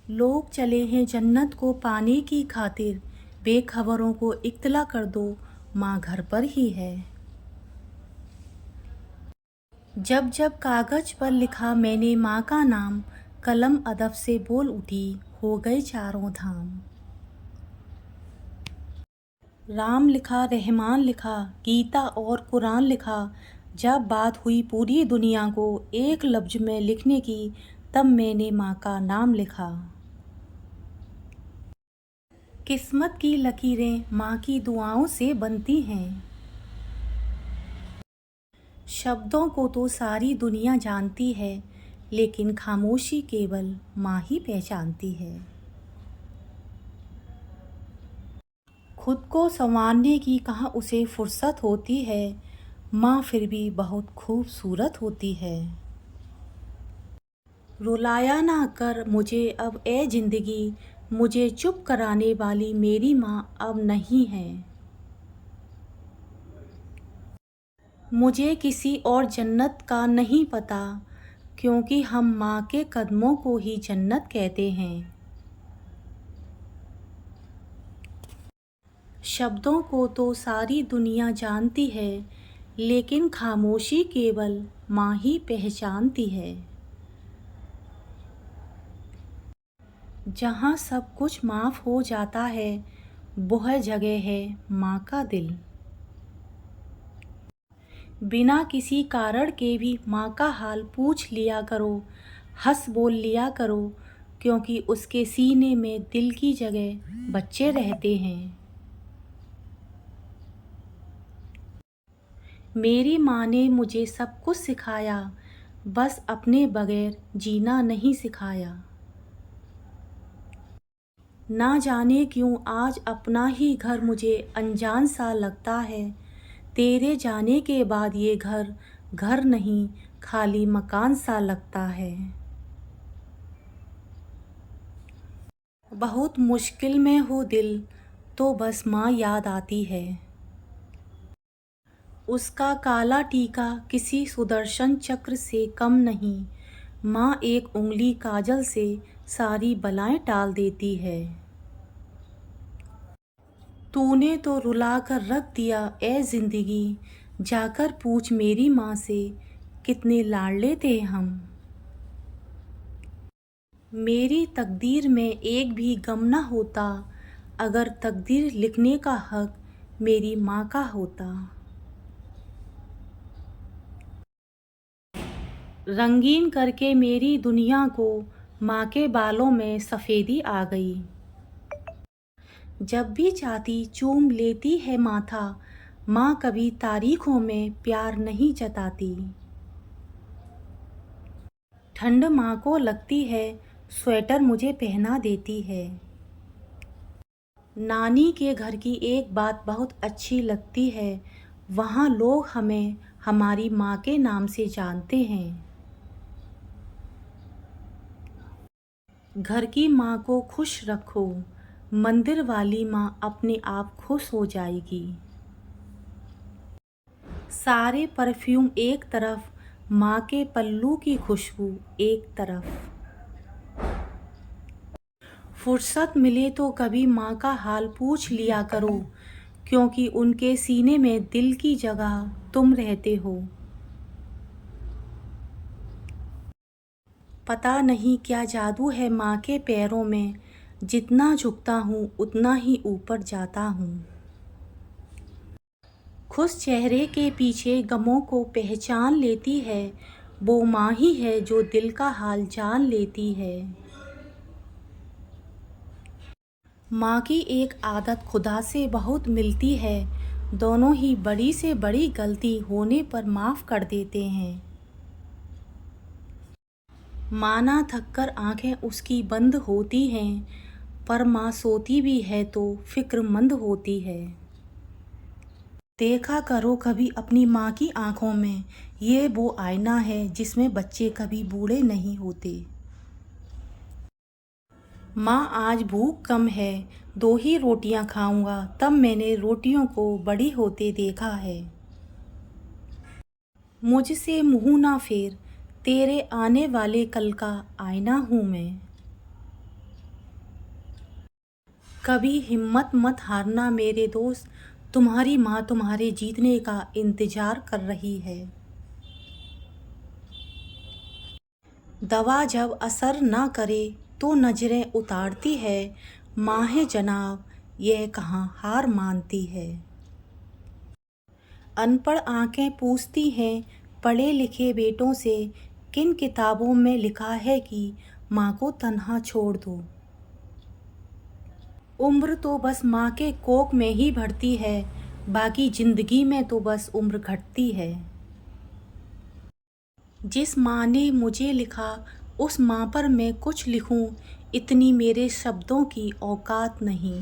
लोग चले हैं जन्नत को पाने की खातिर, बेखबरों को इत्तला कर दो, माँ घर पर ही है। जब जब कागज पर लिखा मैंने माँ का नाम, कलम अदब से बोल उठी, हो गए चारों धाम। राम लिखा, रहमान लिखा, गीता और कुरान लिखा, जब बात हुई पूरी दुनिया को एक लफ्ज में लिखने की, तब मैंने माँ का नाम लिखा। किस्मत की लकीरें माँ की दुआओं से बनती हैं। शब्दों को तो सारी दुनिया जानती है, लेकिन खामोशी केवल माँ ही पहचानती है। खुद को संवारने की कहाँ उसे फुर्सत होती है, माँ फिर भी बहुत खूबसूरत होती है। रुलाया ना कर मुझे अब ए जिंदगी, मुझे चुप कराने वाली मेरी माँ अब नहीं है। मुझे किसी और जन्नत का नहीं पता, क्योंकि हम माँ के कदमों को ही जन्नत कहते हैं। शब्दों को तो सारी दुनिया जानती है, लेकिन खामोशी केवल माँ ही पहचानती है। जहाँ सब कुछ माफ़ हो जाता है, वह जगह है माँ का दिल। बिना किसी कारण के भी माँ का हाल पूछ लिया करो, हंस बोल लिया करो, क्योंकि उसके सीने में दिल की जगह बच्चे रहते हैं। मेरी माँ ने मुझे सब कुछ सिखाया, बस अपने बगैर जीना नहीं सिखाया। ना जाने क्यों आज अपना ही घर मुझे अनजान सा लगता है, तेरे जाने के बाद ये घर घर नहीं खाली मकान सा लगता है। बहुत मुश्किल में हो दिल तो बस माँ याद आती है। उसका काला टीका किसी सुदर्शन चक्र से कम नहीं, माँ एक उंगली काजल से सारी बलाएं टाल देती है। तूने तो रुला कर रख दिया ए जिंदगी, जाकर पूछ मेरी माँ से कितने लाडले थे हम। मेरी तकदीर में एक भी गम न होता, अगर तकदीर लिखने का हक मेरी माँ का होता। रंगीन करके मेरी दुनिया को माँ के बालों में सफ़ेदी आ गई। जब भी चाहती चूम लेती है माथा, माँ कभी तारीखों में प्यार नहीं जताती। ठंड माँ को लगती है, स्वेटर मुझे पहना देती है। नानी के घर की एक बात बहुत अच्छी लगती है, वहाँ लोग हमें हमारी माँ के नाम से जानते हैं। घर की माँ को खुश रखो, मंदिर वाली माँ अपने आप खुश हो जाएगी। सारे परफ्यूम एक तरफ, माँ के पल्लू की खुशबू एक तरफ। फुर्सत मिले तो कभी माँ का हाल पूछ लिया करो, क्योंकि उनके सीने में दिल की जगह तुम रहते हो। पता नहीं क्या जादू है माँ के पैरों में, जितना झुकता हूँ उतना ही ऊपर जाता हूँ। खुश चेहरे के पीछे गमों को पहचान लेती है, वो माँ ही है जो दिल का हाल जान लेती है। माँ की एक आदत खुदा से बहुत मिलती है, दोनों ही बड़ी से बड़ी गलती होने पर माफ़ कर देते हैं। माँ ना थककर आंखें उसकी बंद होती हैं, पर माँ सोती भी है तो फिक्रमंद होती है। देखा करो कभी अपनी माँ की आंखों में, ये वो आईना है जिसमें बच्चे कभी बूढ़े नहीं होते। माँ आज भूख कम है, 2 ही रोटियां खाऊंगा, तब मैंने रोटियों को बड़ी होते देखा है। मुझसे मुँह ना फेर, तेरे आने वाले कल का आईना हूँ मैं। कभी हिम्मत मत हारना मेरे दोस्त, तुम्हारी माँ तुम्हारे जीतने का इंतज़ार कर रही है। दवा जब असर ना करे तो नज़रें उतारती है, माँ जनाब यह कहाँ हार मानती है। अनपढ़ आंखें पूछती हैं पढ़े लिखे बेटों से, किन किताबों में लिखा है कि माँ को तन्हा छोड़ दो। उम्र तो बस माँ के कोख में ही बढ़ती है, बाकी ज़िंदगी में तो बस उम्र घटती है। जिस माँ ने मुझे लिखा उस माँ पर मैं कुछ लिखूं, इतनी मेरे शब्दों की औकात नहीं।